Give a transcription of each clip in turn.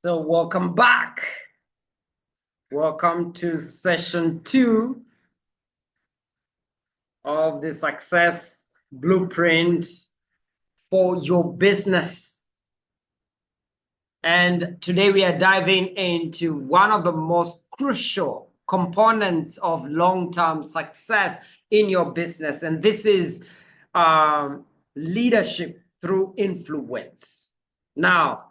So welcome back. Welcome to session 2 of the success blueprint for your business. And today we are diving into one of the most crucial components of long-term success in your business. And this is leadership through influence. Now,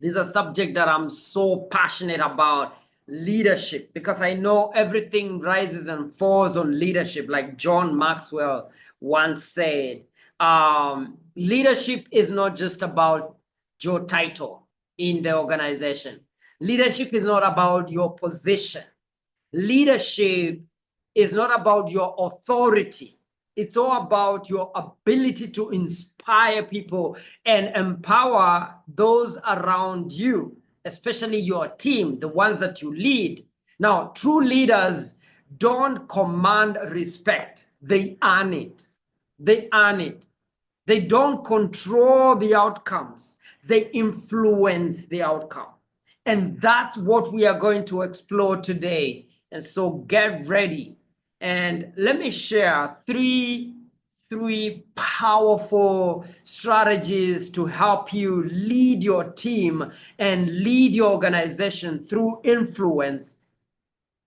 this is a subject that I'm so passionate about, leadership, because I know everything rises and falls on leadership. Like John Maxwell once said, leadership is not just about your title in the organization. Leadership is not about your position. Leadership is not about your authority. It's all about your ability to inspire people and empower those around you, especially your team, the ones that you lead. Now, true leaders don't command respect, they earn it. They earn it. They don't control the outcomes, they influence the outcome. And that's what we are going to explore today. And so get ready. And let me share three powerful strategies to help you lead your team and lead your organization through influence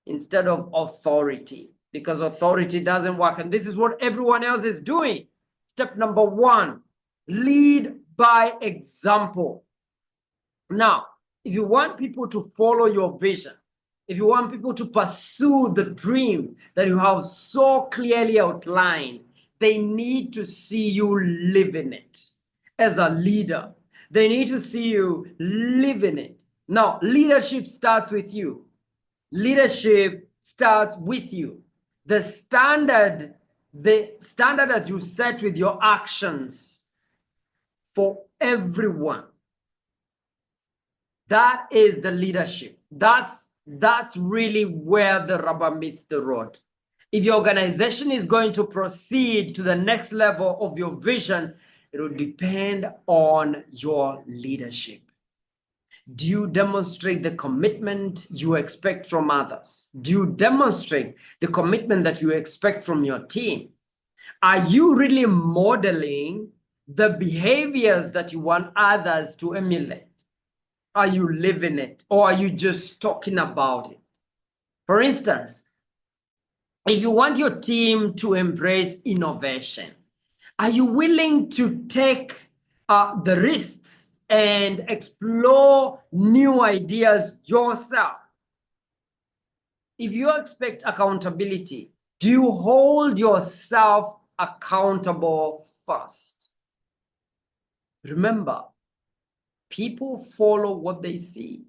instead of authority, because authority doesn't work. And this is what everyone else is doing. Step number 1, lead by example. Now, if you want people to follow your vision, if you want people to pursue the dream that you have so clearly outlined, they need to see you living it as a leader. They need to see you living it. Now, leadership starts with you. Leadership starts with you. The standard that you set with your actions for everyone, that is the leadership. That's really where the rubber meets the road. If your organization is going to proceed to the next level of your vision, it will depend on your leadership. Do you demonstrate the commitment you expect from others? Do you demonstrate the commitment that you expect from your team? Are you really modeling the behaviors that you want others to emulate? Are you living it, or are you just talking about it? For instance, if you want your team to embrace innovation, are you willing to take the risks and explore new ideas yourself? If you expect accountability, do you hold yourself accountable first? Remember, people follow what they see.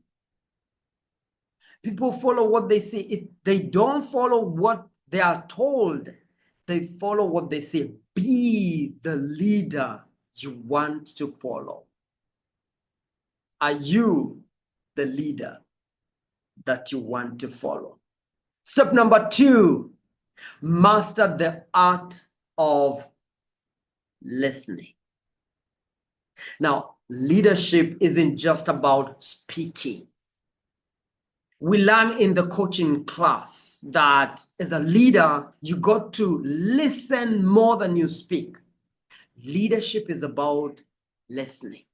People follow what they see. They don't follow what they are told. They follow what they see. Be the leader you want to follow. Are you the leader that you want to follow? Step number 2, master the art of listening. Now, leadership isn't just about speaking. We learn in the coaching class that as a leader, you got to listen more than you speak. Leadership is about listening.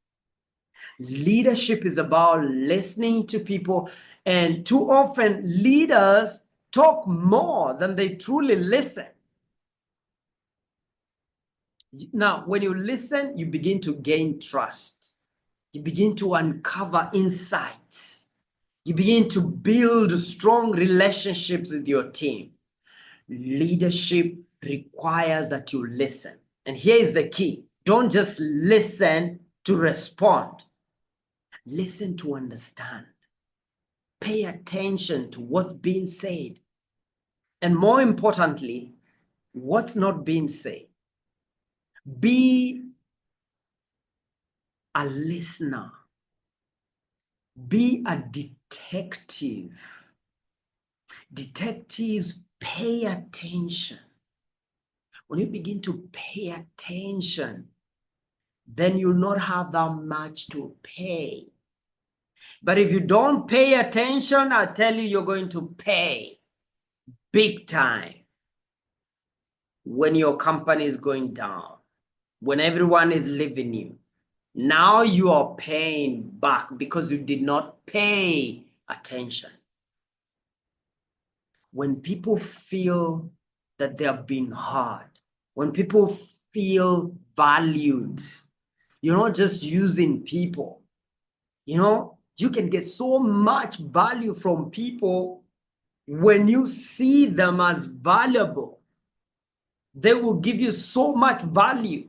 Leadership is about listening to people, and too often leaders talk more than they truly listen. Now, when you listen, you begin to gain trust. You begin to uncover insights. You begin to build strong relationships with your team. Leadership requires that you listen. And here is the key. Don't just listen to respond. Listen to understand. Pay attention to what's being said. And more importantly, what's not being said. Be a listener. Be a detective. Detectives pay attention. When you begin to pay attention, then you'll not have that much to pay. But if you don't pay attention, I tell you, you're going to pay big time when your company is going down, when everyone is leaving you. Now you are paying back because you did not pay attention. When people feel that they are being heard, when people feel valued, you're not just using people. You can get so much value from people when you see them as valuable. They will give you so much value.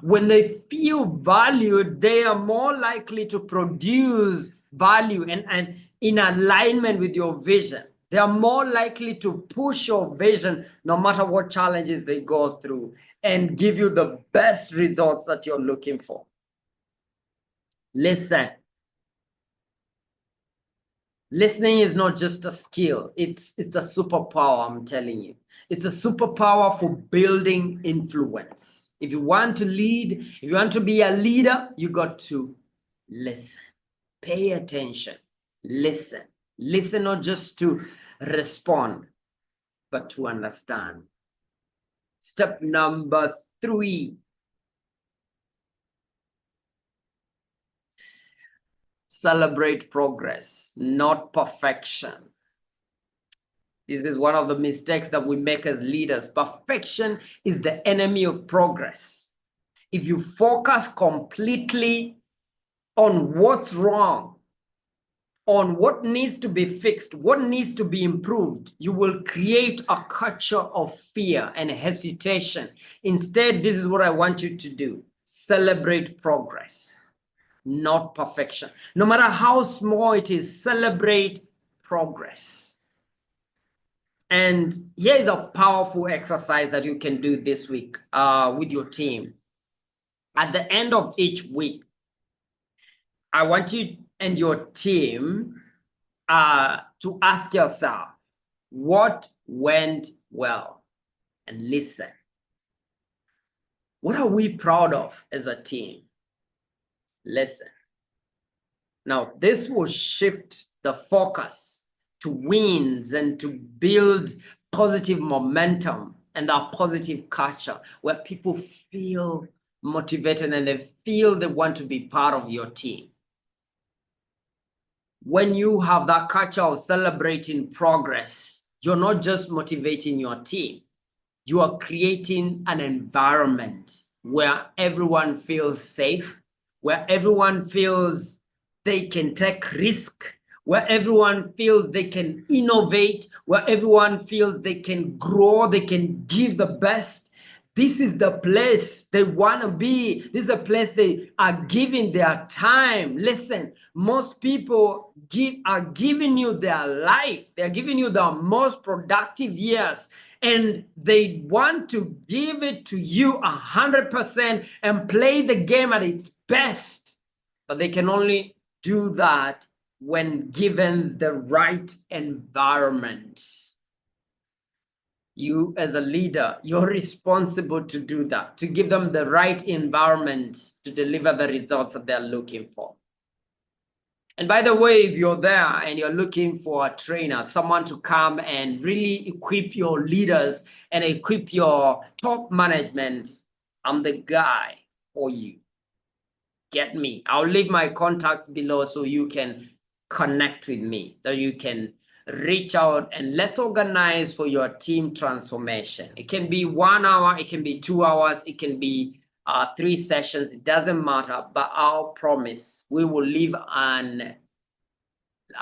When they feel valued, they are more likely to produce value and in alignment with your vision. They are more likely to push your vision no matter what challenges they go through and give you the best results that you're looking for. Listen. Listening is not just a skill. It's a superpower, I'm telling you. It's a superpower for building influence. If you want to lead, if you want to be a leader, you got to listen. Pay attention. Listen. Listen not just to respond, but to understand. Step number 3. Celebrate progress, not perfection. This is one of the mistakes that we make as leaders. Perfection is the enemy of progress. If you focus completely on what's wrong, on what needs to be fixed, what needs to be improved, you will create a culture of fear and hesitation. Instead, this is what I want you to do. Celebrate progress, not perfection. No matter how small it is, celebrate progress. And here is a powerful exercise that you can do this week with your team. At the end of each week, I want you and your team to ask yourself, what went well? And listen. What are we proud of as a team? Listen. Now, this will shift the focus to wins and to build positive momentum and a positive culture where people feel motivated and they feel they want to be part of your team. When you have that culture of celebrating progress, you're not just motivating your team, you are creating an environment where everyone feels safe, where everyone feels they can take risk, where everyone feels they can innovate, where everyone feels they can grow, they can give the best. This is the place they want to be. This is a place they are giving their time. Listen, most people are giving you their life. They're giving you the most productive years. And they want to give it to you 100% and play the game at its best. But they can only do that when given the right environment. You as a leader, you're responsible to do that, to give them the right environment to deliver the results that they're looking for. And by the way, if you're there and you're looking for a trainer, someone to come and really equip your leaders and equip your top management, I'm the guy for you. Get me. I'll leave my contact below so you can connect with me, so you can reach out and let's organize for your team transformation. It can be 1 hour, it can be 2 hours, it can be 3 sessions, it doesn't matter, but I'll promise we will leave a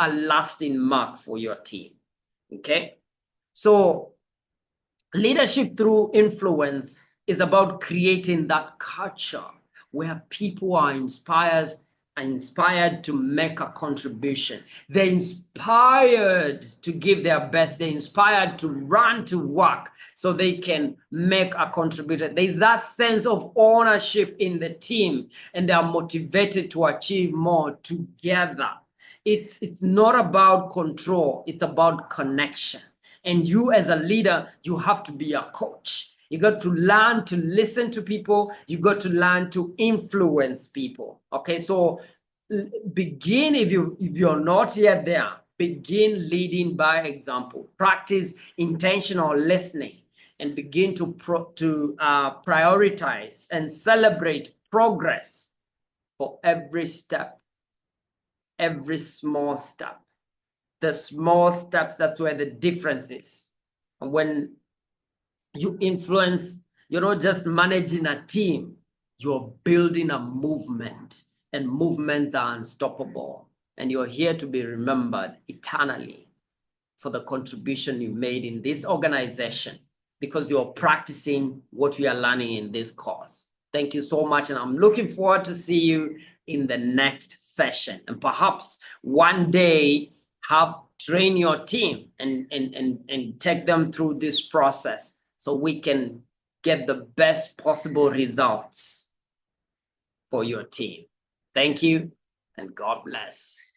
lasting mark for your team. Okay, so leadership through influence is about creating that culture where people are inspired to make a contribution. They're inspired to give their best. They're inspired to run to work so they can make a contribution. There's that sense of ownership in the team, and they are motivated to achieve more together. It's not about control, it's about connection. And you as a leader, you have to be a coach. You got to learn to listen to people. You got to learn to influence people. Okay, so begin, if you're not yet there, begin leading by example. Practice intentional listening and begin to prioritize and celebrate progress for every step, every small step. The small steps, that's where the difference is. And when you influence, you're not just managing a team, you're building a movement, and movements are unstoppable. And you're here to be remembered eternally for the contribution you made in this organization, because you're practicing what we are learning in this course. Thank you so much, and I'm looking forward to see you in the next session. And perhaps one day train your team and take them through this process so we can get the best possible results for your team. Thank you, and God bless.